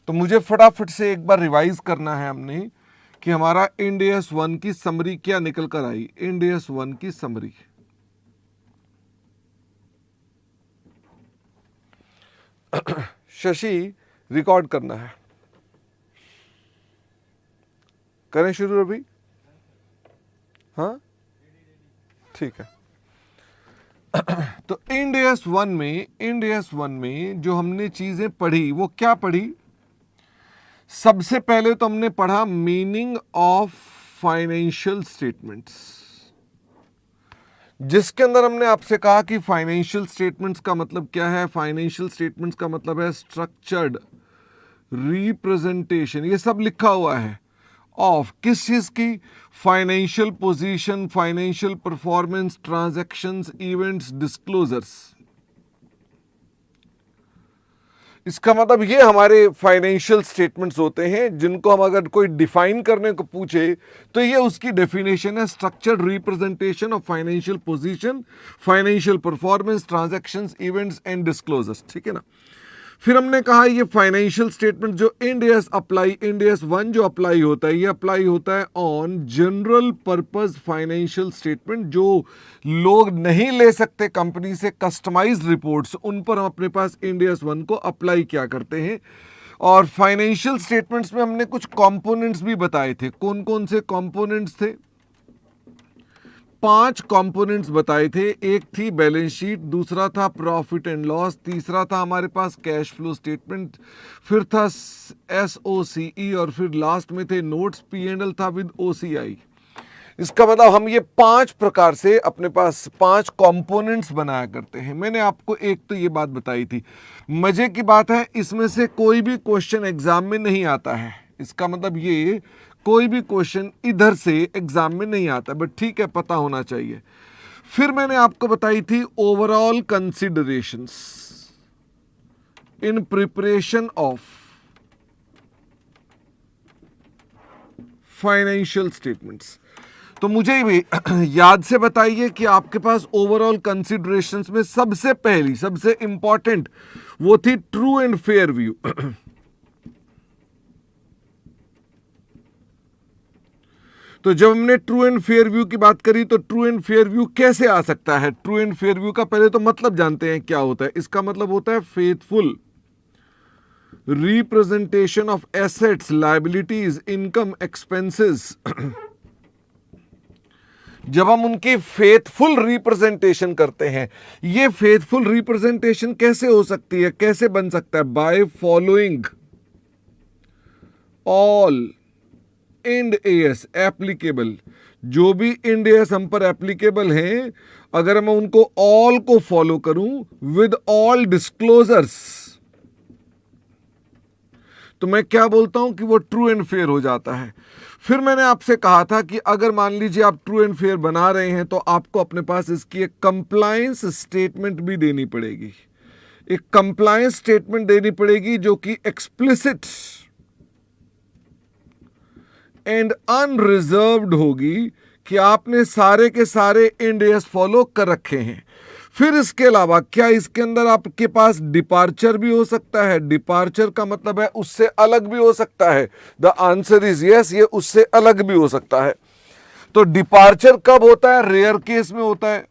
तो मुझे फटाफट से एक बार रिवाइज करना है हमने कि हमारा इंड एस 1 की समरी क्या निकल कर आई। इंड एस 1 की समरी, शशि रिकॉर्ड करना है, करें शुरू अभी? हाँ ठीक है। तो इंड एस 1 में जो हमने चीजें पढ़ी वो क्या पढ़ी? सबसे पहले तो हमने पढ़ा मीनिंग ऑफ फाइनेंशियल स्टेटमेंट्स, जिसके अंदर हमने आपसे कहा कि फाइनेंशियल स्टेटमेंट्स का मतलब क्या है। फाइनेंशियल स्टेटमेंट्स का मतलब है स्ट्रक्चर्ड रिप्रेजेंटेशन, ये सब लिखा हुआ है, ऑफ किस चीज की? Financial position, financial performance, transactions, events, disclosures. इसका मतलब ये हमारे फाइनेंशियल स्टेटमेंट्स होते हैं, जिनको हम अगर कोई डिफाइन करने को पूछे तो ये उसकी डेफिनेशन है, structured representation of financial position, financial performance, transactions, events and disclosures. ठीक है ना। फिर हमने कहा ये फाइनेंशियल स्टेटमेंट जो इंड एस 1 जो अप्लाई होता है, ये अप्लाई होता है on general purpose financial statement, जो लोग नहीं ले सकते कंपनी से कस्टमाइज्ड रिपोर्ट्स, उन पर हम अपने पास इंड एस 1 को अप्लाई क्या करते हैं। और फाइनेंशियल स्टेटमेंट्स में हमने कुछ कंपोनेंट्स भी बताए थे। कौन कौन से कंपोनेंट्स थे? 5 कंपोनेंट्स बताए थे। एक थी बैलेंस शीट, दूसरा था प्रॉफिट एंड लॉस, तीसरा था हमारे पास कैश फ्लो स्टेटमेंट, फिर था एसओसीई और फिर लास्ट में थे नोट्स। पी&एल था विद ओसीआई। इसका मतलब हम ये 5 प्रकार से अपने पास 5 कंपोनेंट्स बनाया करते हैं। मैंने आपको एक तो ये बात बताई थी। मजे की बात है, इसमें से कोई भी क्वेश्चन एग्जाम में नहीं आता है। इसका मतलब ये कोई भी क्वेश्चन इधर से एग्जाम में नहीं आता, बट ठीक है, पता होना चाहिए। फिर मैंने आपको बताई थी overall considerations in preparation of financial statements. तो मुझे भी याद से बताइए कि आपके पास ओवरऑल कंसिडरेशंस में सबसे पहली, सबसे इंपॉर्टेंट वो थी ट्रू एंड फेयर व्यू। तो जब हमने ट्रू एंड फेयर व्यू की बात करी, तो ट्रू एंड फेयर व्यू कैसे आ सकता है? ट्रू एंड फेयर व्यू का पहले तो मतलब जानते हैं क्या होता है। इसका मतलब होता है faithful representation of assets, liabilities, income, expenses. जब हम उनकी फेथफुल रिप्रेजेंटेशन करते हैं, ये फेथफुल रिप्रेजेंटेशन कैसे हो सकती है, कैसे बन सकता है? By following all end S applicable, जो भी इंड एस हम पर एप्लीकेबल हैं, अगर मैं उनको ऑल को फॉलो करूं विद ऑल डिस्क्लोजर्स, तो मैं क्या बोलता हूं कि वो ट्रू एंड फेयर हो जाता है। फिर मैंने आपसे कहा था कि अगर मान लीजिए आप ट्रू एंड फेयर बना रहे हैं, तो आपको अपने पास इसकी एक कंप्लायंस स्टेटमेंट भी देनी पड़ेगी। एक कंप्लायंस स्टेटमेंट देनी पड़ेगी जो कि एक्सप्लिसिट एंड अनरिजर्व्ड होगी, कि आपने सारे के सारे इंड एस फॉलो कर रखे हैं। फिर इसके अलावा क्या इसके अंदर आपके पास डिपार्चर भी हो सकता है? डिपार्चर का मतलब है उससे अलग भी हो सकता है। द आंसर इज यस, ये उससे अलग भी हो सकता है। तो डिपार्चर कब होता है? रेयर केस में होता है।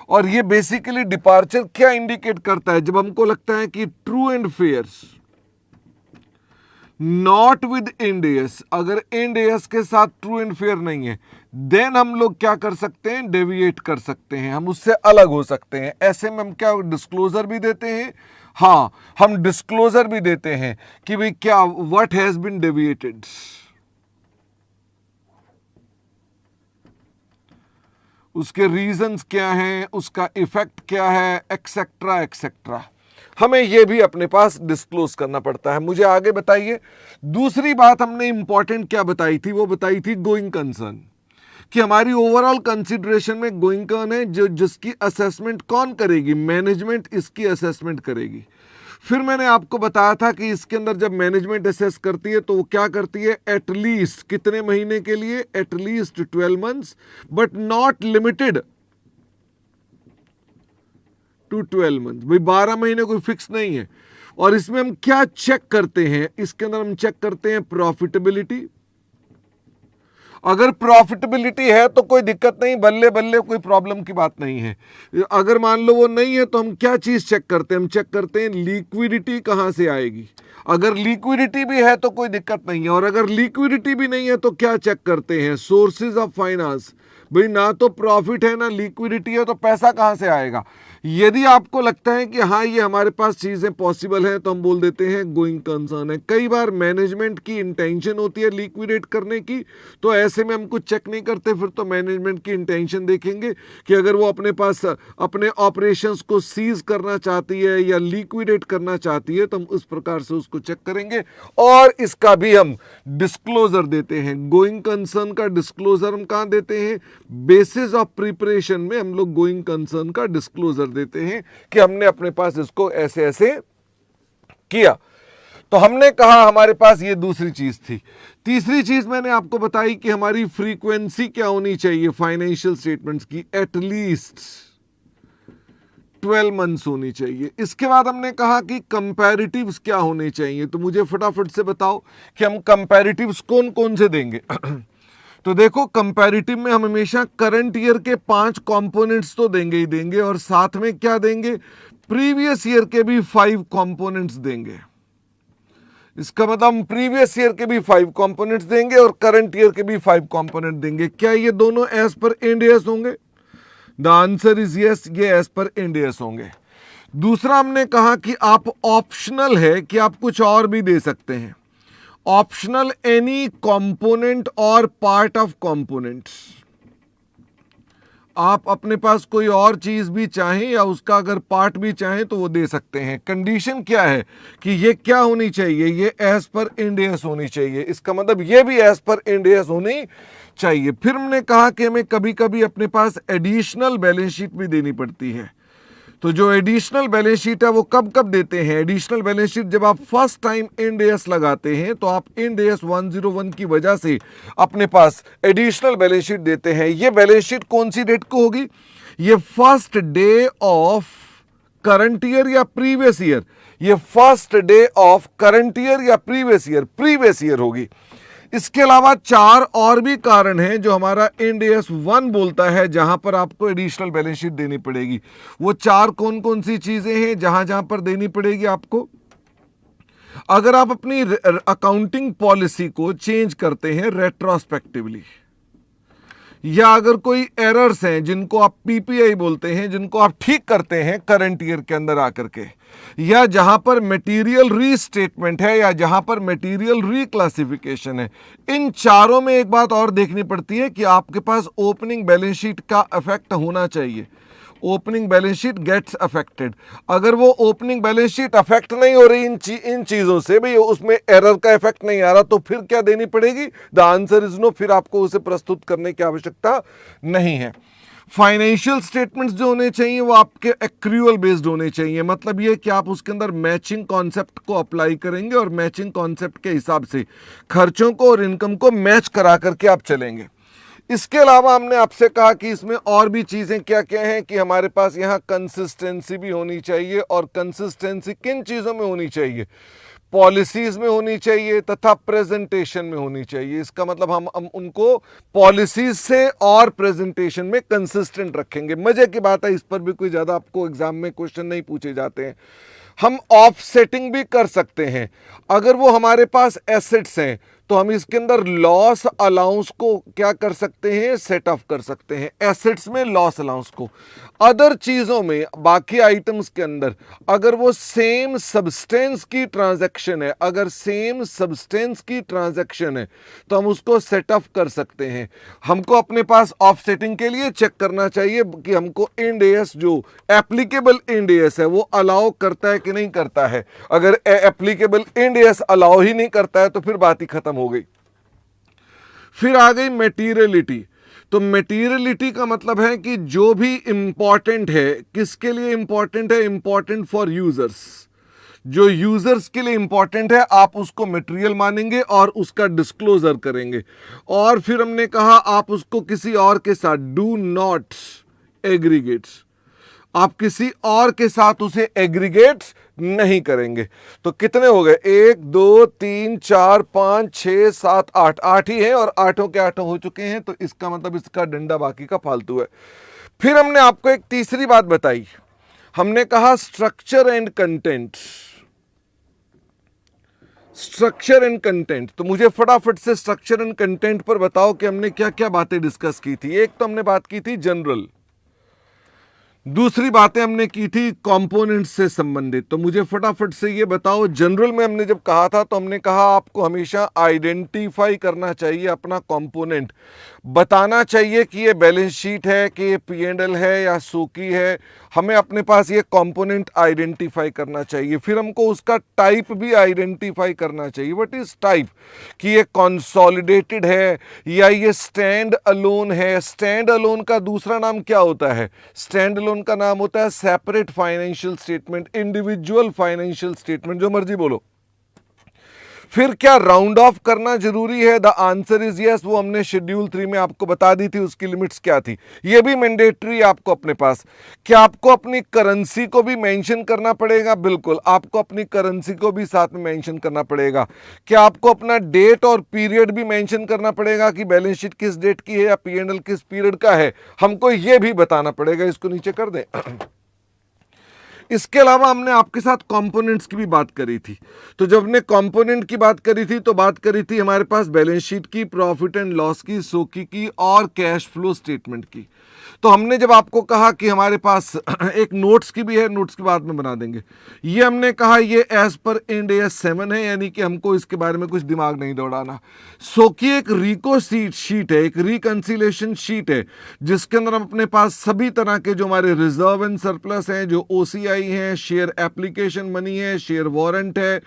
और ये बेसिकली डिपार्चर क्या इंडिकेट करता है? जब हमको लगता है कि true and fair not with end S, अगर इंड एस के साथ ट्रू एंड फेयर नहीं है, देन हम लोग क्या कर सकते हैं? डेविएट कर सकते हैं, हम उससे अलग हो सकते हैं। ऐसे में हम क्या डिस्क्लोजर भी देते हैं? हाँ, हम डिस्क्लोजर भी देते हैं कि भाई क्या व्हाट हैज बीन डेविएटेड, उसके रीजंस क्या हैं, उसका इफेक्ट क्या है, एक्सेट्रा एक्सेट्रा। हमें यह भी अपने पास डिस्क्लोज करना पड़ता है। मुझे आगे बताइए, दूसरी बात हमने इंपॉर्टेंट क्या बताई थी? वो बताई थी गोइंग कंसर्न, कि हमारी ओवरऑल कंसिडरेशन में गोइंग कंसर्न है, जो जिसकी असेसमेंट कौन करेगी? मैनेजमेंट इसकी असेसमेंट करेगी। फिर मैंने आपको बताया था कि इसके अंदर जब मैनेजमेंट असेस करती है तो वो क्या करती है? एटलीस्ट कितने महीने के लिए? At least 12 months, but not limited to 12 month. भाई 12 महीने कोई फिक्स नहीं है, और इसमें हम क्या चेक करते हैं, इसके अंदर हम चेक करते हैं प्रॉफिटेबिलिटी। अगर प्रॉफिटेबिलिटी है तो कोई दिक्कत नहीं, बल्ले बल्ले, कोई प्रॉब्लम की बात नहीं है। अगर मान लो वो नहीं है तो हम क्या चीज चेक करते हैं, हम चेक करते हैं लिक्विडिटी कहां से आएगी। अगर लिक्विडिटी भी है तो कोई दिक्कत नहीं है, और अगर लिक्विडिटी भी नहीं है तो क्या चेक करते हैं, सोर्सेज ऑफ फाइनेंस। भाई ना तो प्रॉफिट है ना लिक्विडिटी है, तो पैसा कहां से आएगा। यदि आपको लगता है कि हाँ ये हमारे पास चीजें पॉसिबल है तो हम बोल देते हैं गोइंग कंसर्न है। कई बार मैनेजमेंट की इंटेंशन होती है लिक्विडेट करने की, तो ऐसे में हम कुछ चेक नहीं करते, फिर तो मैनेजमेंट की इंटेंशन देखेंगे कि अगर वो अपने पास अपने ऑपरेशंस को सीज करना चाहती है या लिक्विडेट करना चाहती है तो हम उस प्रकार से उसको चेक करेंगे, और इसका भी हम डिस्क्लोजर देते हैं। गोइंग कंसर्न का डिस्क्लोजर हम कहां देते हैं, बेसिस ऑफ प्रिपरेशन में हम लोग गोइंग कंसर्न का डिस्क्लोजर देते हैं कि हमने अपने पास इसको ऐसे ऐसे किया। तो हमने कहा हमारे पास ये दूसरी चीज थी। तीसरी चीज मैंने आपको बताई कि हमारी फ्रीक्वेंसी क्या होनी चाहिए फाइनेंशियल स्टेटमेंट्स की, एटलीस्ट 12 मंथ्स होनी चाहिए। इसके बाद हमने कहा कि कंपैरेटिव्स क्या होने चाहिए। तो मुझे फटाफट से बताओ कि हम कंपैरेटिव्स कौन कौन से देंगे। तो देखो कंपैरेटिव में हम हमेशा करंट ईयर के 5 कंपोनेंट्स तो देंगे ही देंगे, और साथ में क्या देंगे, प्रीवियस ईयर के भी 5 कंपोनेंट्स देंगे। इसका मतलब हम प्रीवियस ईयर के भी 5 कंपोनेंट्स देंगे और करंट ईयर के भी 5 कंपोनेंट देंगे। क्या ये दोनों एज पर इंड एस होंगे? द आंसर इज यस, ये एज पर इंड एस होंगे। दूसरा हमने कहा कि आप ऑप्शनल है कि आप कुछ और भी दे सकते हैं। ऑप्शनल एनी कंपोनेंट और पार्ट ऑफ कंपोनेंट्स। आप अपने पास कोई और चीज भी चाहें या उसका अगर पार्ट भी चाहें तो वो दे सकते हैं। कंडीशन क्या है कि ये क्या होनी चाहिए, ये एज पर इंड एस होनी चाहिए। इसका मतलब ये भी एज पर इंड एस होनी चाहिए। फिर हमने कहा कि हमें कभी कभी अपने पास एडिशनल बैलेंस शीट भी देनी पड़ती है। तो जो एडिशनल बैलेंस शीट है वो कब कब देते हैं, एडिशनल बैलेंस शीट जब आप फर्स्ट टाइम इंड एस लगाते हैं तो आप इंड एस 101 की वजह से अपने पास एडिशनल बैलेंस शीट देते हैं। ये बैलेंस शीट कौन सी डेट को होगी, ये first day of current year या प्रीवियस ईयर, ये first day of current year या प्रीवियस ईयर होगी। इसके अलावा 4 और भी कारण हैं जो हमारा इंड एस 1 बोलता है जहां पर आपको एडिशनल बैलेंस शीट देनी पड़ेगी। वो 4 कौन कौन सी चीजें हैं जहां जहां पर देनी पड़ेगी आपको? अगर आप अपनी अकाउंटिंग पॉलिसी को चेंज करते हैं रेट्रोस्पेक्टिवली, या अगर कोई एरर्स हैं जिनको आप पीपीआई बोलते हैं, जिनको आप ठीक करते हैं करंट ईयर के अंदर आकर के, या जहां पर मटेरियल रीस्टेटमेंट है या जहां पर मटेरियल रीक्लासिफिकेशन है, इन चारों में एक बात और देखनी पड़ती है कि आपके पास ओपनिंग बैलेंस शीट का इफेक्ट होना चाहिए। Opening balance sheet gets affected. अगर वो ओपनिंग बैलेंस शीट अफेक्ट नहीं हो रही इन चीजों से, भाई उसमें एरर का इफेक्ट नहीं आ रहा, तो फिर क्या देनी पड़ेगी? द आंसर इज नो, फिर आपको उसे प्रस्तुत करने की आवश्यकता नहीं है। फाइनेंशियल स्टेटमेंट्स जो होने चाहिए वो आपके एक्रूअल बेस्ड होने चाहिए। मतलब ये कि आप उसके अंदर मैचिंग कॉन्सेप्ट को अप्लाई करेंगे और मैचिंग कॉन्सेप्ट के हिसाब से खर्चों को और इनकम को मैच करा करके आप चलेंगे। इसके अलावा हमने आपसे कहा कि इसमें और भी चीजें क्या क्या हैं कि हमारे पास यहाँ कंसिस्टेंसी भी होनी चाहिए। और कंसिस्टेंसी किन चीजों में होनी चाहिए? पॉलिसीज में होनी चाहिए तथा प्रेजेंटेशन में होनी चाहिए। इसका मतलब हम उनको पॉलिसीज से और प्रेजेंटेशन में कंसिस्टेंट रखेंगे। मजे की बात है, इस पर भी कोई ज्यादा आपको एग्जाम में क्वेश्चन नहीं पूछे जाते हैं। हम ऑफसेटिंग भी कर सकते हैं। अगर वो हमारे पास एसेट्स हैं तो हम इसके अंदर लॉस अलाउंस को क्या कर सकते हैं? सेट ऑफ कर सकते हैं। एसेट्स में लॉस अलाउंस को, अदर चीजों में, बाकी आइटम्स के अंदर अगर वो सेम सब्सटेंस की ट्रांजैक्शन है, अगर सेम सब्सटेंस की ट्रांजैक्शन है तो हम उसको सेट ऑफ कर सकते हैं। हमको अपने पास ऑफसेटिंग के लिए चेक करना चाहिए कि हमको इंड एस जो एप्लीकेबल इंड एस है वो अलाउ करता है कि नहीं करता है। अगर एप्लीकेबल इंड एस अलाउ ही नहीं करता है तो फिर बात ही खत्म हो गई। फिर आ गई मटेरियलिटी। तो मटेरियलिटी का मतलब है कि जो भी इंपॉर्टेंट है, किसके लिए इंपॉर्टेंट है? Important for users. जो यूजर्स के लिए इंपॉर्टेंट है आप उसको मटेरियल मानेंगे और उसका डिस्क्लोजर करेंगे। और फिर हमने कहा आप उसको किसी और के साथ डू नॉट एग्रीगेट, आप किसी और के साथ उसे एग्रीगेट नहीं करेंगे। तो कितने हो गए, 1 2 3 4 5 6 7 8, 8 ही है और 8 के 8 हो चुके हैं, तो इसका मतलब इसका डंडा बाकी का फालतू है। फिर हमने आपको एक तीसरी बात बताई, हमने कहा structure and content, structure and content. तो मुझे फटाफट से स्ट्रक्चर एंड कंटेंट पर बताओ कि हमने क्या क्या बातें डिस्कस की थी। एक तो हमने बात की थी जनरल, दूसरी बातें हमने की थी कंपोनेंट्स से संबंधित। तो मुझे फटाफट से ये बताओ, जनरल में हमने जब कहा था तो हमने कहा आपको हमेशा आइडेंटिफाई करना चाहिए अपना कंपोनेंट, बताना चाहिए कि ये बैलेंस शीट है कि ये P&L है या सूकी है, हमें अपने पास ये कंपोनेंट आइडेंटिफाई करना चाहिए। फिर हमको उसका टाइप भी आइडेंटिफाई करना चाहिए, व्हाट इज टाइप, कि ये कंसोलिडेटेड है या ये स्टैंड अलोन है। स्टैंड अलोन का दूसरा नाम क्या होता है, स्टैंड अलोन का नाम होता है separate financial statement, individual financial statement, जो मर्जी बोलो। फिर क्या राउंड ऑफ करना जरूरी है, द आंसर इज यस, वो हमने शेड्यूल 3 में आपको बता दी थी, उसकी लिमिट्स क्या थी, ये भी मैंडेटरी है आपको अपने पास। क्या आपको अपनी करेंसी को भी मेंशन करना पड़ेगा, बिल्कुल आपको अपनी करेंसी को भी साथ में मेंशन करना पड़ेगा। क्या आपको अपना डेट और पीरियड भी मेंशन करना पड़ेगा कि बैलेंस शीट किस डेट की है या P&L किस पीरियड का है, हमको ये भी बताना पड़ेगा। इसको नीचे कर दें। इसके अलावा हमने आपके साथ कंपोनेंट्स की भी बात करी थी। तो जब हमने कंपोनेंट की बात करी थी तो बात करी थी हमारे पास बैलेंस शीट की, प्रॉफिट एंड लॉस की, सूकी की और कैश फ्लो स्टेटमेंट की। तो हमने जब आपको कहा कि हमारे पास एक नोट्स की भी है, नोट्स की बात में बना देंगे, ये हमने कहा ये एज पर इंड AS 7 है, यानी कि हमको इसके बारे में कुछ दिमाग नहीं दौड़ाना। सूकी एक रिको शीट है, एक रिकंसिलेशन शीट है, जिसके अंदर हम अपने पास सभी तरह के जो हमारे रिजर्व एंड सरप्लस हैं, जो OCI हैं, शेयर एप्लीकेशन मनी है, शेयर वारंट है,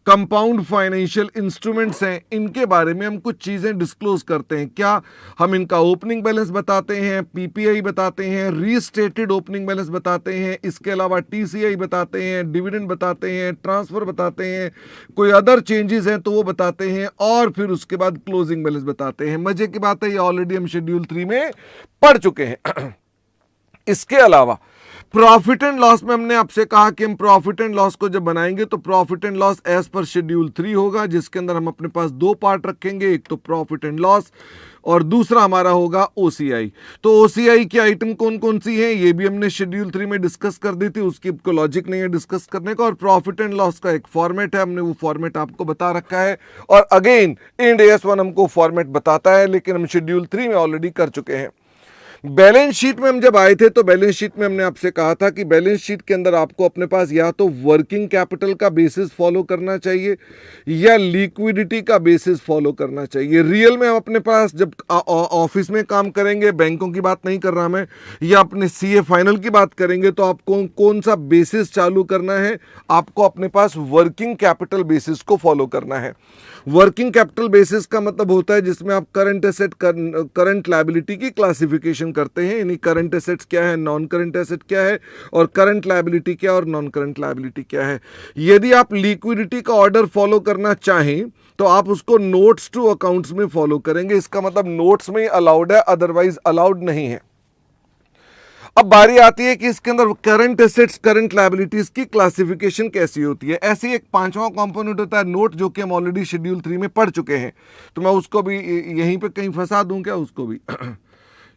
कंपाउंड फाइनेंशियल इंस्ट्रूमेंट्स हैं, इनके बारे में हम कुछ चीजें डिस्क्लोज करते हैं। क्या हम इनका ओपनिंग बैलेंस बताते हैं, PPI बताते हैं, रीस्टेटेड ओपनिंग बैलेंस बताते हैं, इसके अलावा TCI बताते हैं, डिविडेंड बताते हैं, ट्रांसफर बताते हैं, कोई अदर चेंजेस हैं तो वो बताते हैं, और फिर उसके बाद क्लोजिंग बैलेंस बताते हैं। मजे की बात है ये ऑलरेडी हम शेड्यूल 3 में पढ़ चुके हैं। इसके अलावा प्रॉफिट एंड लॉस में हमने आपसे कहा कि हम प्रॉफिट एंड लॉस को जब बनाएंगे तो profit and loss as per schedule 3 होगा, जिसके अंदर हम अपने पास 2 पार्ट रखेंगे, एक तो प्रॉफिट एंड लॉस और दूसरा हमारा होगा OCI। तो OCI की आइटम कौन कौन सी हैं ये भी हमने शेड्यूल 3 में डिस्कस कर दी थी, उसकी कोई लॉजिक नहीं है डिस्कस करने का। और प्रॉफिट एंड लॉस का एक फॉर्मेट है, हमने वो फॉर्मेट आपको बता रखा है, और अगेन इंड AS 1 हमको फॉर्मेट बताता है, लेकिन हम शेड्यूल 3 में ऑलरेडी कर चुके हैं। बैलेंस शीट में हम जब आए थे तो बैलेंस शीट में हमने आपसे कहा था कि बैलेंस शीट के अंदर आपको अपने पास या तो वर्किंग कैपिटल का बेसिस फॉलो करना चाहिए या लिक्विडिटी का बेसिस फॉलो करना चाहिए। रियल में हम अपने पास जब ऑफिस में काम करेंगे, बैंकों की बात नहीं कर रहा मैं, या अपने CA फाइनल की बात करेंगे, तो आपको कौन सा बेसिस चालू करना है, आपको अपने पास वर्किंग कैपिटल बेसिस को फॉलो करना है। वर्किंग कैपिटल बेसिस का मतलब होता है जिसमें आप करंट एसेट, करंट लायबिलिटी की क्लासिफिकेशन करते हैं, यानी करंट एसेट्स क्या है, नॉन करंट एसेट क्या है, और करंट लायबिलिटी क्या और नॉन करंट लायबिलिटी क्या है। यदि आप लिक्विडिटी का ऑर्डर फॉलो करना चाहें तो आप उसको नोट्स टू अकाउंट्स में फॉलो करेंगे, इसका मतलब नोट्स में अलाउड है, अदरवाइज अलाउड नहीं है। अब बारी आती है कि इसके अंदर करंट एसेट्स, करंट लायबिलिटीज की क्लासिफिकेशन कैसी होती है। ऐसे एक 5वां कंपोनेंट होता है नोट, जो कि हम ऑलरेडी शेड्यूल 3 में पढ़ चुके हैं, तो मैं उसको भी यहीं पे कहीं फंसा दूं क्या, उसको भी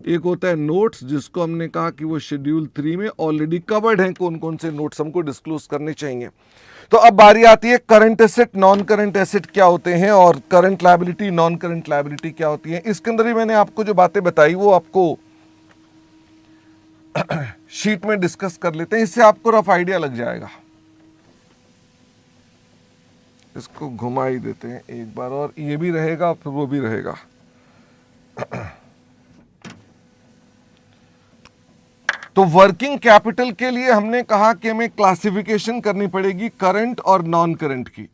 एक होता है नोट्स, जिसको हमने कहा कि वो शेड्यूल 3 में ऑलरेडी कवर्ड हैं, कौन कौन से नोट्स हमको डिस्क्लोज करने चाहिए। तो अब बारी आती है current asset, non current asset क्या होते हैं, और current liability, non current liability क्या होती है। इसके अंदर ही मैंने आपको जो बातें बताई वो आपको शीट में डिस्कस कर लेते हैं, इससे आपको रफ आइडिया लग जाएगा। इसको घुमा ही देते हैं एक बार, और ये भी रहेगा फिर वो भी रहेगा। तो वर्किंग कैपिटल के लिए हमने कहा कि हमें क्लासिफिकेशन करनी पड़ेगी करंट और नॉन करंट की।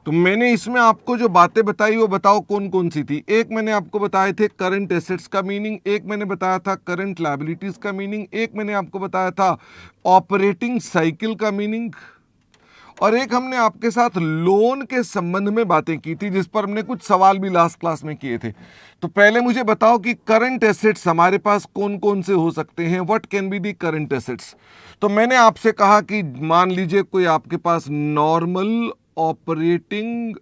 तो मैंने इसमें आपको जो बातें बताई वो बताओ कौन कौन सी थी। एक मैंने आपको बताए थे करंट एसेट्स का मीनिंग, एक मैंने बताया था करंट लायबिलिटीज का मीनिंग, एक मैंने आपको बताया था ऑपरेटिंग साइकिल का मीनिंग, और एक हमने आपके साथ लोन के संबंध में बातें की थी, जिस पर हमने कुछ सवाल भी लास्ट क्लास में किए थे। तो पहले मुझे बताओ कि करंट एसेट्स हमारे पास कौन कौन से हो सकते हैं, what can be the current assets. तो मैंने आपसे कहा कि मान लीजिए कोई आपके पास नॉर्मल ऑपरेटिंग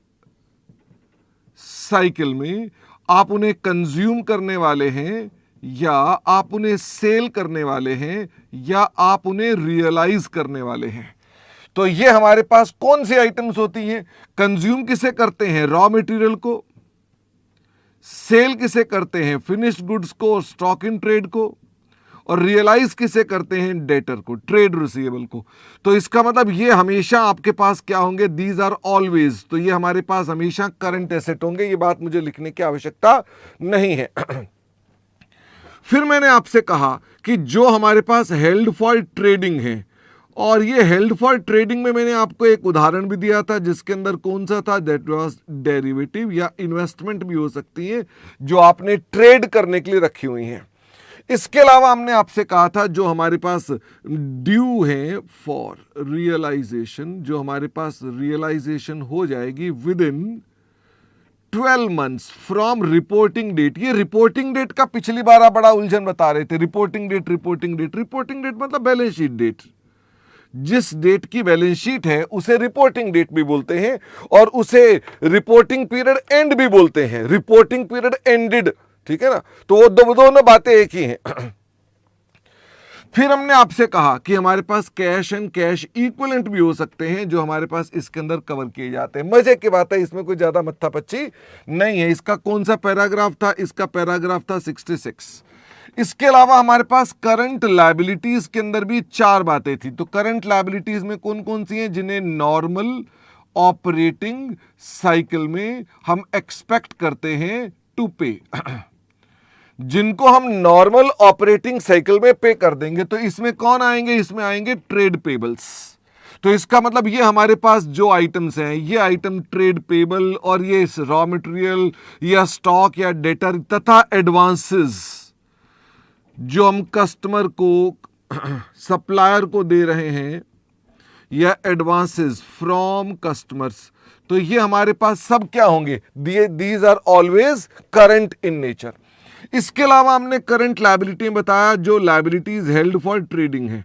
साइकिल में आप उन्हें कंज्यूम करने वाले हैं, या आप उन्हें सेल करने वाले हैं, या आप उन्हें रियलाइज करने वाले हैं। तो ये हमारे पास कौन सी आइटम्स होती हैं? कंज्यूम किसे करते हैं? रॉ मटेरियल को। सेल किसे करते हैं? फिनिश्ड गुड्स को और स्टॉक इन ट्रेड को। और रियलाइज किसे करते हैं? डेटर को, ट्रेड रिसीवेबल को। तो इसका मतलब ये हमेशा आपके पास क्या होंगे? These are always. तो ये हमारे पास हमेशा करंट एसेट होंगे, ये बात मुझे लिखने की आवश्यकता नहीं है। फिर मैंने आपसे कहा कि जो हमारे पास हेल्ड फॉर ट्रेडिंग है, और ये हेल्ड फॉर ट्रेडिंग में मैंने आपको एक उदाहरण भी दिया था, जिसके अंदर कौन सा था? दैट वाज डेरिवेटिव या इन्वेस्टमेंट भी हो सकती है, जो आपने ट्रेड करने के लिए रखी हुई हैं। इसके अलावा हमने आपसे कहा था जो हमारे पास ड्यू है फॉर रियलाइजेशन, जो हमारे पास रियलाइजेशन हो जाएगी within 12 months from reporting date. ये रिपोर्टिंग डेट का पिछली बार आप बड़ा उलझन बता रहे थे। Reporting date, reporting date, reporting date मतलब बैलेंस शीट डेट। जिस डेट की बैलेंस शीट है उसे रिपोर्टिंग डेट भी बोलते हैं, और उसे रिपोर्टिंग पीरियड एंड भी बोलते हैं। रिपोर्टिंग पीरियड एंडेड, ठीक है ना। तो वो दोनों बातें एक ही हैं। फिर हमने आपसे कहा कि हमारे पास कैश एंड कैश इक्विवेलेंट भी हो सकते हैं, जो हमारे पास इसके अंदर कवर किए जाते हैं। मजे की बात है, इसमें कोई ज्यादा मत्थापच्ची नहीं है। इसका कौन सा पैराग्राफ था? इसका पैराग्राफ था 66। इसके अलावा हमारे पास करंट लायबिलिटीज के अंदर भी 4 बातें थी। तो करंट लायबिलिटीज में कौन कौन सी हैं? जिन्हें नॉर्मल ऑपरेटिंग साइकिल में हम एक्सपेक्ट करते हैं टू पे। जिनको हम नॉर्मल ऑपरेटिंग साइकिल में पे कर देंगे। तो इसमें कौन आएंगे? इसमें आएंगे ट्रेड पेबल्स। तो इसका मतलब ये हमारे पास जो आइटम्स हैं, ये आइटम ट्रेड पेबल, और ये रॉ मटेरियल या स्टॉक या डेटर तथा एडवांसेस जो हम कस्टमर को, सप्लायर को दे रहे हैं, या एडवांसेस फ्रॉम कस्टमर्स, तो ये हमारे पास सब क्या होंगे? These are always current in nature. इसके अलावा हमने करंट लायबिलिटी में बताया जो लायबिलिटीज हेल्ड फॉर ट्रेडिंग है।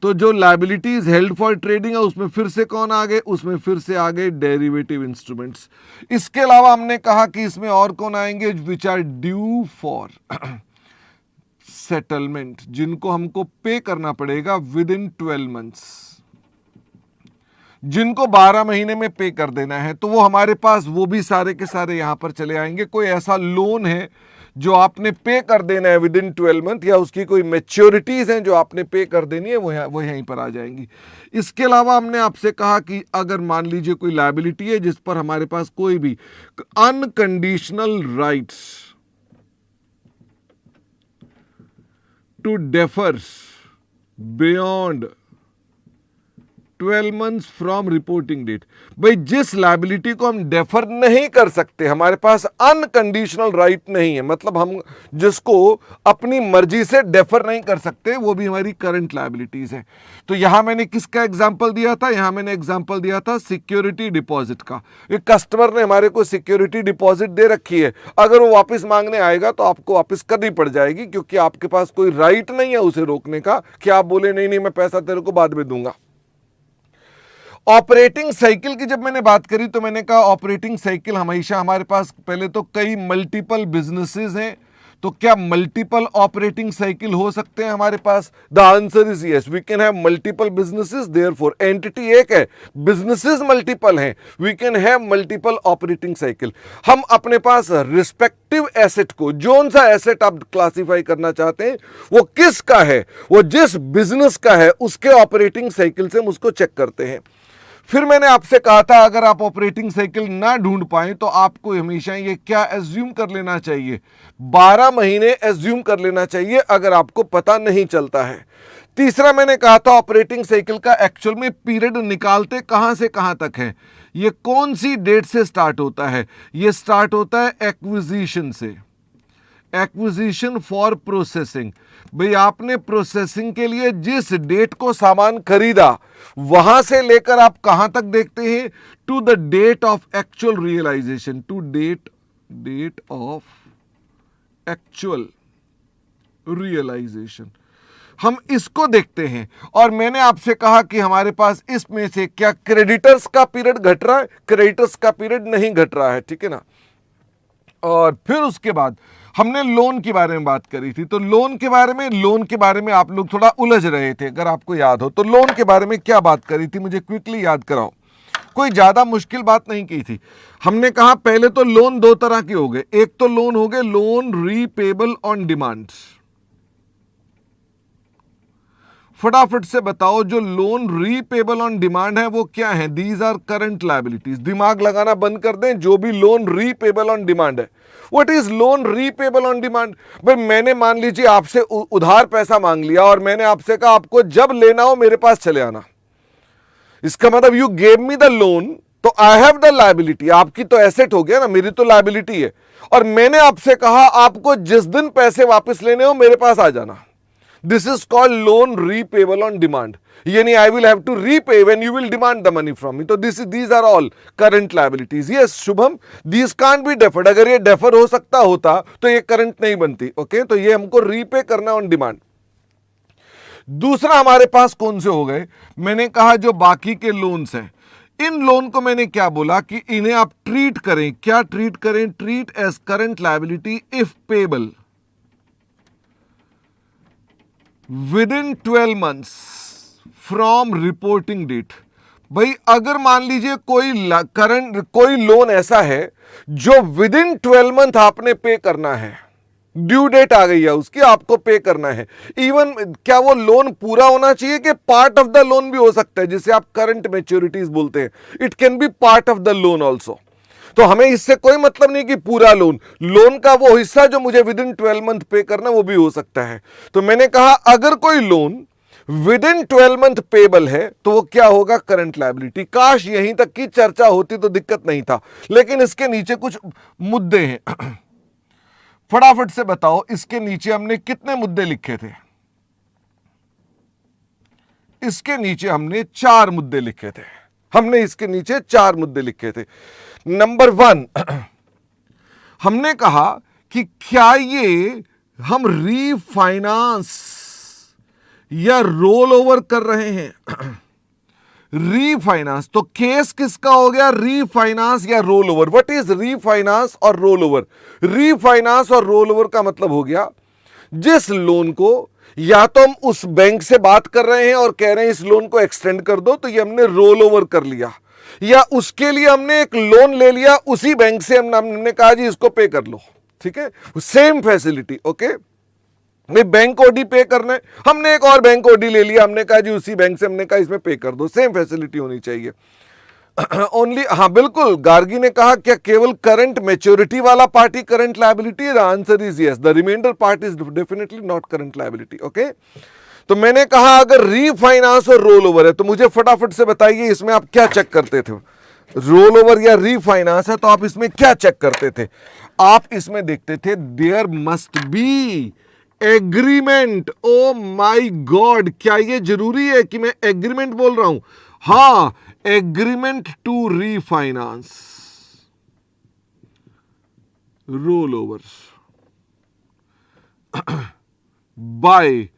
तो जो लायबिलिटीज हेल्ड फॉर ट्रेडिंग है उसमें फिर से कौन आ गए? उसमें फिर से आ गए डेरिवेटिव इंस्ट्रूमेंट्स। इसके अलावा हमने कहा कि इसमें और कौन आएंगे? Which are due for settlement, जिनको हमको पे करना पड़ेगा विद इन 12 मंथ्स, जिनको 12 महीने में पे कर देना है। तो वो हमारे पास वो भी सारे के सारे यहां पर चले आएंगे। कोई ऐसा लोन है जो आपने पे कर देना है विद इन 12 मंथ, या उसकी कोई मैच्योरिटीज हैं जो आपने पे कर देनी है, वो यहीं पर आ जाएंगी। इसके अलावा हमने आपसे कहा कि अगर मान लीजिए कोई लायबिलिटी है जिस पर हमारे पास कोई भी unconditional rights to defer beyond 12 months from reporting date. भाई जिस लायबिलिटी को हम डेफर नहीं कर सकते, हमारे पास अनकंडीशनल राइट नहीं है, मतलब हम जिसको अपनी मर्जी से डेफर नहीं कर सकते, वो भी हमारी करंट लायबिलिटीज है। तो यहां मैंने किसका एग्जांपल दिया था? यहां मैंने एग्जांपल दिया था सिक्योरिटी डिपॉजिट का। एक कस्टमर ने हमारे को सिक्योरिटी डिपॉजिट दे रखी है, अगर वो वापस मांगने आएगा तो आपको वापस करनी पड़ जाएगी, क्योंकि आपके पास कोई राइट नहीं है उसे रोकने का कि आप बोले नहीं मैं पैसा तेरे को बाद में दूंगा। ऑपरेटिंग साइकिल की जब मैंने बात करी तो मैंने कहा ऑपरेटिंग साइकिल हमेशा हमारे पास पहले तो कई मल्टीपल बिजनेसेस हैं। तो क्या मल्टीपल ऑपरेटिंग साइकिल हो सकते हैं हमारे पास? The answer is yes, we can have multiple businesses, therefore entity एक है, बिजनेसेस मल्टीपल हैं, we can have multiple operating cycle. हम अपने पास रिस्पेक्टिव एसेट को, जोन सा एसेट आप क्लासिफाई करना चाहते हैं वो किसका है, वो जिस बिजनेस का है, उसके ऑपरेटिंग साइकिल से हम उसको चेक करते हैं। फिर मैंने आपसे कहा था अगर आप ऑपरेटिंग साइकिल ना ढूंढ पाए तो आपको हमेशा ये क्या एज्यूम कर लेना चाहिए? 12 महीने एज्यूम कर लेना चाहिए अगर आपको पता नहीं चलता है। तीसरा मैंने कहा था ऑपरेटिंग साइकिल का एक्चुअल में पीरियड निकालते कहां से कहां तक है? ये कौन सी डेट से स्टार्ट होता है? ये स्टार्ट होता है एक्विजिशन से। एक्विजिशन फॉर प्रोसेसिंग, भाई आपने प्रोसेसिंग के लिए जिस डेट को सामान खरीदा वहां से लेकर आप कहां तक देखते हैं, to the date of actual realisation, to date of actual realisation, हम इसको देखते हैं। और मैंने आपसे कहा कि हमारे पास इसमें से क्या क्रेडिटर्स का पीरियड घट रहा है, क्रेडिटर्स का पीरियड नहीं घट रहा है, ठीक है ना। और फिर उसके बाद हमने लोन के बारे में बात करी थी, तो लोन के बारे में आप लोग थोड़ा उलझ रहे थे, अगर आपको याद हो तो लोन के बारे में क्या बात करी थी, मुझे क्विकली याद कराओ। कोई ज्यादा मुश्किल बात नहीं की थी। हमने कहा पहले तो लोन दो तरह के हो गए, एक तो लोन हो गए लोन रीपेबल ऑन डिमांड। फटाफट से बताओ जो लोन रीपेबल ऑन डिमांड है वो क्या है, दीज आर करंट लायबिलिटीज। दिमाग लगाना बंद कर दें, जो भी लोन रीपेबल ऑन डिमांड है, what is loan repayable on demand. भाई मैंने मान लीजिए आपसे उधार पैसा मांग लिया और मैंने आपसे कहा आपको जब लेना हो मेरे पास चले आना, इसका मतलब you gave me the loan, तो आई हैव द लायबिलिटी, आपकी तो एसेट हो गया ना, मेरी तो लायबिलिटी है। और मैंने आपसे कहा आपको जिस दिन पैसे वापस लेने हो मेरे पास आ जाना, this is called loan repayable on demand, यानी I will have to repay when you will demand the money from me. तो these are all current liabilities. Yes Shubham, these can't be deferred, अगर ये डेफर हो सकता होता तो ये current नहीं बनती। ओके, तो ये हमको रीपे करना ऑन डिमांड। दूसरा हमारे पास कौन से हो गए, मैंने कहा जो बाकी के लोन्स हैं, इन लोन को मैंने क्या बोला कि इन्हें आप ट्रीट करें, क्या ट्रीट करें, treat as current liability if payable within 12 months from reporting date. भाई अगर मान लीजिए कोई लोन ऐसा है जो विद इन 12 month आपने पे करना है, ड्यू डेट आ गई है उसकी, आपको पे करना है। इवन क्या वो लोन पूरा होना चाहिए कि पार्ट ऑफ द लोन भी हो सकता है, जिसे आप करंट मैच्योरिटीज बोलते हैं, it can be part of the loan also. तो हमें इससे कोई मतलब नहीं कि पूरा लोन का वो हिस्सा जो मुझे विद इन 12 month पे करना वो भी हो सकता है। तो मैंने कहा अगर कोई loan with in 12 month payable है तो वो क्या होगा, करंट लायबिलिटी। काश यहीं तक की चर्चा होती तो दिक्कत नहीं था, लेकिन इसके नीचे कुछ मुद्दे हैं। फटाफट से बताओ इसके नीचे हमने कितने मुद्दे लिखे थे, इसके नीचे हमने 4 मुद्दे लिखे थे, हमने इसके नीचे 4 मुद्दे लिखे थे। नंबर 1, हमने कहा कि क्या ये हम रीफाइनेंस या रोल ओवर कर रहे हैं। रीफाइनेंस, तो केस किसका हो गया, रीफाइनेंस या roll over. What is refinance और रोल ओवर, रीफाइनेंस और रोल ओवर का मतलब हो गया जिस लोन को या तो हम उस बैंक से बात कर रहे हैं और कह रहे हैं इस लोन को एक्सटेंड कर दो, तो ये हमने रोल ओवर कर लिया, या उसके लिए हमने एक लोन ले लिया उसी बैंक से, हमने कहा जी इसको पे कर लो, ठीक है, same facility. Okay, bank OD pay करना है, हमने एक और बैंक ओडी ले लिया, हमने कहा जी उसी बैंक से, हमने कहा इसमें पे कर दो, सेम फैसिलिटी होनी चाहिए। ओनली, हाँ बिल्कुल, गार्गी ने कहा क्या केवल करंट मैच्योरिटी वाला party current liability, the answer is yes, the remainder part is definitely not current liability. Okay, तो मैंने कहा अगर रीफाइनेंस और रोल ओवर है तो मुझे फटाफट से बताइए इसमें आप क्या चेक करते थे, रोल ओवर या रीफाइनेंस है तो आप इसमें क्या चेक करते थे, आप इसमें देखते थे there must be agreement. Oh my god, क्या ये जरूरी है कि मैं एग्रीमेंट बोल रहा हूं, हाँ, agreement to refinance roll over by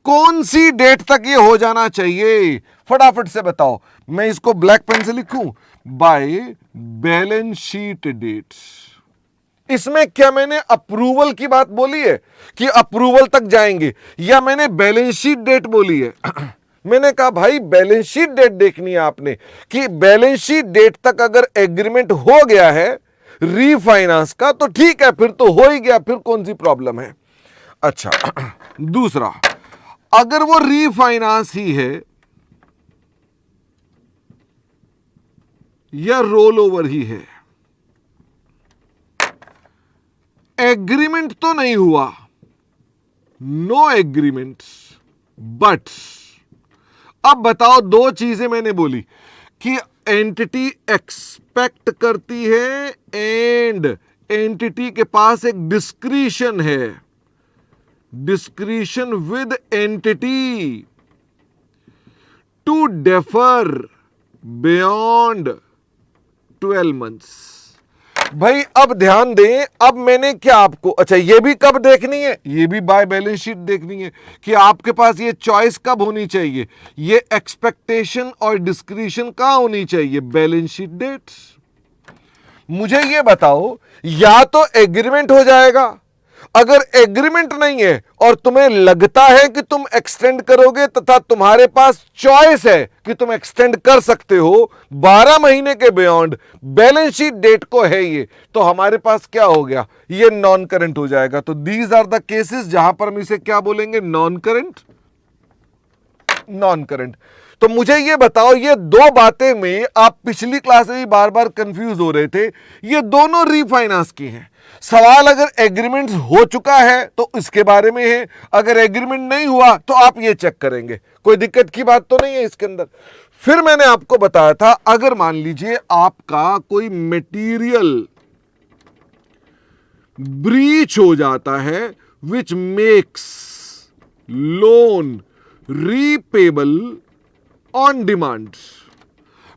कौन सी डेट तक ये हो जाना चाहिए, फटाफट से बताओ, मैं इसको ब्लैक पेन से लिखूं, बाय बैलेंस शीट डेट। इसमें क्या मैंने अप्रूवल की बात बोली है कि अप्रूवल तक जाएंगे, या मैंने बैलेंस शीट डेट बोली है। मैंने कहा भाई बैलेंस शीट डेट देखनी है आपने, कि बैलेंस शीट डेट तक अगर एग्रीमेंट हो गया है रीफाइनेंस का तो ठीक है, फिर तो हो ही गया, फिर कौन सी प्रॉब्लम है। अच्छा, दूसरा, अगर वो रीफाइनेंस ही है या रोल ओवर ही है, एग्रीमेंट तो नहीं हुआ, नो एग्रीमेंट, बट अब बताओ, दो चीजें मैंने बोली कि एंटिटी एक्सपेक्ट करती है एंड एंटिटी के पास एक डिस्क्रिशन है, discretion with entity to defer beyond 12 months. भाई अब ध्यान दें, अब मैंने क्या आपको, अच्छा ये भी कब देखनी है, ये भी बाय बैलेंस शीट देखनी है कि आपके पास ये चॉइस कब होनी चाहिए, ये एक्सपेक्टेशन और डिस्क्रिशन कहां होनी चाहिए, बैलेंस शीट डेट। मुझे ये बताओ, या तो एग्रीमेंट हो जाएगा, अगर एग्रीमेंट नहीं है और तुम्हें लगता है कि तुम एक्सटेंड करोगे तथा तुम्हारे पास चॉइस है कि तुम एक्सटेंड कर सकते हो 12 महीने के बियॉन्ड, बैलेंस शीट डेट को है ये, तो हमारे पास क्या हो गया, ये नॉन करंट हो जाएगा। तो दीज आर द केसेस जहां पर हम इसे क्या बोलेंगे, नॉन करंट, नॉन करंट। तो मुझे ये बताओ, ये दो बातें में आप पिछली क्लास में भी बार बार कंफ्यूज हो रहे थे, ये दोनों रीफाइनेंस की हैं। सवाल अगर एग्रीमेंट हो चुका है तो इसके बारे में है, अगर एग्रीमेंट नहीं हुआ तो आप ये चेक करेंगे, कोई दिक्कत की बात तो नहीं है इसके अंदर। फिर मैंने आपको बताया था, अगर मान लीजिए आपका कोई मटेरियल ब्रीच हो जाता है which makes loan repayable on demand.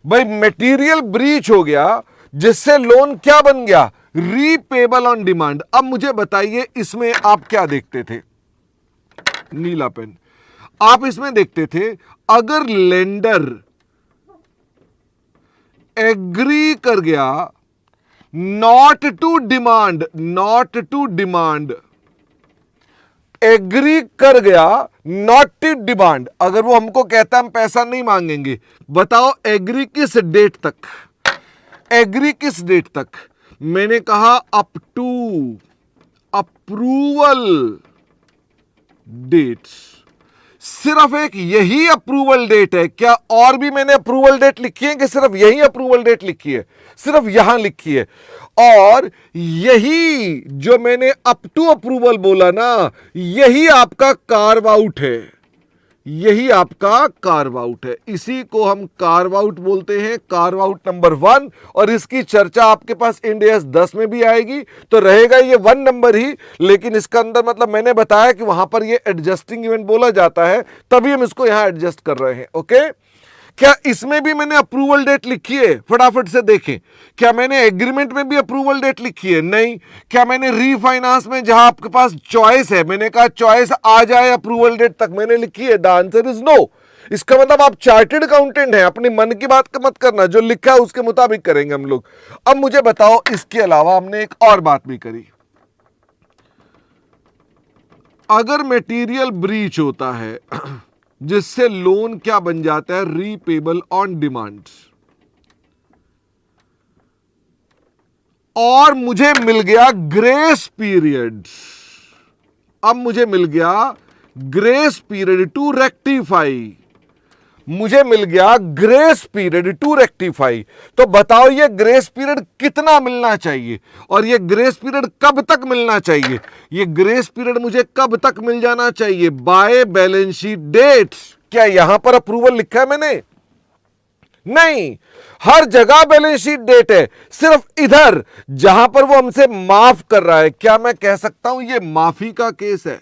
भाई मटेरियल ब्रीच हो गया जिससे लोन क्या बन गया, रीपेबल ऑन डिमांड। अब मुझे बताइए इसमें आप क्या देखते थे, नीला पेन, आप इसमें देखते थे अगर लेंडर एग्री कर गया not to demand, not to demand, agree कर गया नॉट टू डिमांड, अगर वो हमको कहता है हम पैसा नहीं मांगेंगे, बताओ एग्री किस डेट तक, एग्री किस डेट तक, मैंने कहा अप टू अप्रूवल डेट। सिर्फ एक यही अप्रूवल डेट है क्या, और भी मैंने अप्रूवल डेट लिखी है कि सिर्फ यही अप्रूवल डेट लिखी है, सिर्फ यहां लिखी है। और यही जो मैंने अप टू अप्रूवल बोला ना, यही आपका कार्व आउट है, यही आपका कार्व आउट है, इसी को हम कार्व आउट बोलते हैं, कार्व आउट नंबर 1। और इसकी चर्चा आपके पास इंड AS 10 में भी आएगी, तो रहेगा ये 1 नंबर ही, लेकिन इसका अंदर मतलब मैंने बताया कि वहां पर ये एडजस्टिंग इवेंट बोला जाता है, तभी हम इसको यहां एडजस्ट कर रहे हैं। ओके, क्या इसमें भी मैंने अप्रूवल डेट लिखी है, फटाफट से देखें, क्या मैंने एग्रीमेंट में भी अप्रूवल डेट लिखी है, नहीं। क्या मैंने रीफाइनेंस में जहां आपके पास चॉइस है, मैंने कहा चॉइस आ जाए अप्रूवल डेट तक, मैंने लिखी है, द आंसर इज नो। इसका मतलब आप चार्टेड अकाउंटेंट हैं, अपने मन की बात मत करना, जो लिखा है उसके मुताबिक करेंगे हम लोग। अब मुझे बताओ, इसके अलावा हमने एक और बात भी करी, अगर मटेरियल ब्रीच होता है जिससे लोन क्या बन जाता है, रीपेबल ऑन डिमांड, और मुझे मिल गया ग्रेस पीरियड, अब मुझे मिल गया ग्रेस पीरियड टू रेक्टिफाई, मुझे मिल गया ग्रेस पीरियड टू रेक्टिफाई। तो बताओ ये ग्रेस पीरियड कितना मिलना चाहिए, और ये ग्रेस पीरियड कब तक मिलना चाहिए, ये ग्रेस पीरियड मुझे कब तक मिल जाना चाहिए, बाय बैलेंस शीट डेट। क्या यहां पर अप्रूवल लिखा है मैंने, नहीं, हर जगह बैलेंस शीट डेट है, सिर्फ इधर जहां पर वो हमसे माफ कर रहा है, क्या मैं कह सकता हूं ये माफी का केस है,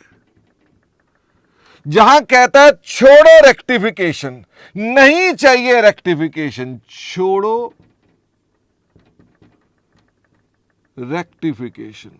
जहां कहता है छोड़ो रेक्टिफिकेशन, नहीं चाहिए रेक्टिफिकेशन, छोड़ो रेक्टिफिकेशन,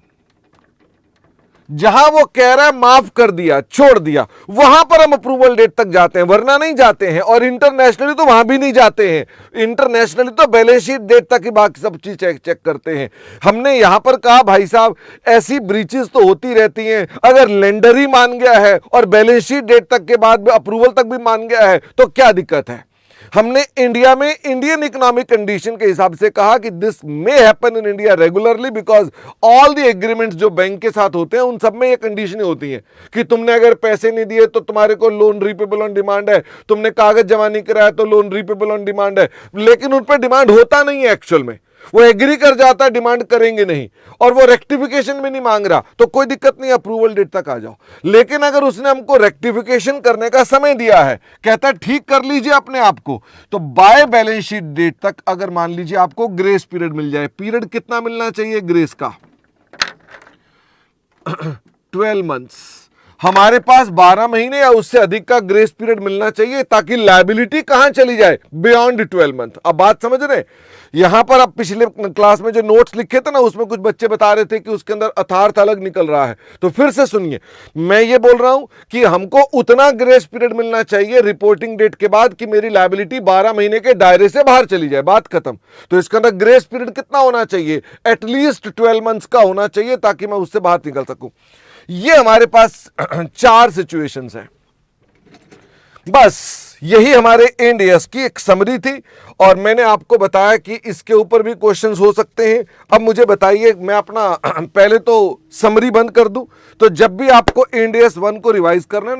जहां वो कह रहा है माफ कर दिया, छोड़ दिया, वहां पर हम अप्रूवल डेट तक जाते हैं, वरना नहीं जाते हैं। और इंटरनेशनली तो वहां भी नहीं जाते हैं, इंटरनेशनली तो बैलेंस शीट डेट तक ही बाकी सब चीज चेक करते हैं। हमने यहां पर कहा भाई साहब ऐसी ब्रीचेस तो होती रहती हैं, अगर लेंडर ही मान गया है और बैलेंस शीट डेट तक के बाद अप्रूवल तक भी मान गया है तो क्या दिक्कत है। हमने इंडिया में इंडियन इकोनॉमिक कंडीशन के हिसाब से कहा कि this may happen in India regularly because all the agreements जो बैंक के साथ होते हैं उन सब में ये कंडीशनें होती हैं कि तुमने अगर पैसे नहीं दिए तो तुम्हारे को लोन रीपेबल ऑन डिमांड है, तुमने कागज जमा नहीं कराया तो लोन रीपेबल ऑन डिमांड है। लेकिन उन पर डिमांड होता नहीं है, एक्चुअल में वो एग्री कर जाता है, डिमांड करेंगे नहीं, और वो रेक्टिफिकेशन भी नहीं मांग रहा, तो कोई दिक्कत नहीं, अप्रूवल डेट तक आ जाओ। लेकिन अगर उसने हमको रेक्टिफिकेशन करने का समय दिया है, कहता है ठीक कर लीजिए अपने आप को, तो बाय बैलेंस शीट डेट तक अगर मान लीजिए आपको ग्रेस पीरियड मिल जाए, पीरियड कितना मिलना चाहिए ग्रेस का, 12 मंथ्स, हमारे पास 12 महीने या उससे अधिक का ग्रेस पीरियड मिलना चाहिए ताकि लायबिलिटी कहां चली जाए, बियॉन्ड 12 मंथ। अब बात समझ रहे हैं? यहां पर अब पिछले क्लास में जो नोट्स लिखे थे ना, उसमें कुछ बच्चे बता रहे थे कि उसके अंदर अर्थार्थ अलग निकल रहा है, तो फिर से सुनिए, मैं ये बोल रहा हूं कि हमको उतना ग्रेस पीरियड मिलना चाहिए रिपोर्टिंग डेट के बाद कि मेरी लायबिलिटी 12 महीने के दायरे से बाहर चली जाए, बात खत्म। तो इसके अंदर ग्रेस पीरियड कितना होना चाहिए, एटलीस्ट 12 मंथ्स का होना चाहिए ताकि मैं उससे बाहर निकल सकूं। ये हमारे पास 4 सिचुएशंस हैं। बस यही हमारे एंड ईयर्स की एक समरी थी और मैंने आपको बताया कि इसके ऊपर भी क्वेश्चंस हो सकते हैं। अब मुझे बताइए, मैं अपना पहले तो समरी बंद कर दूं, तो जब भी आपको एंड ईयर्स 1 को रिवाइज करना है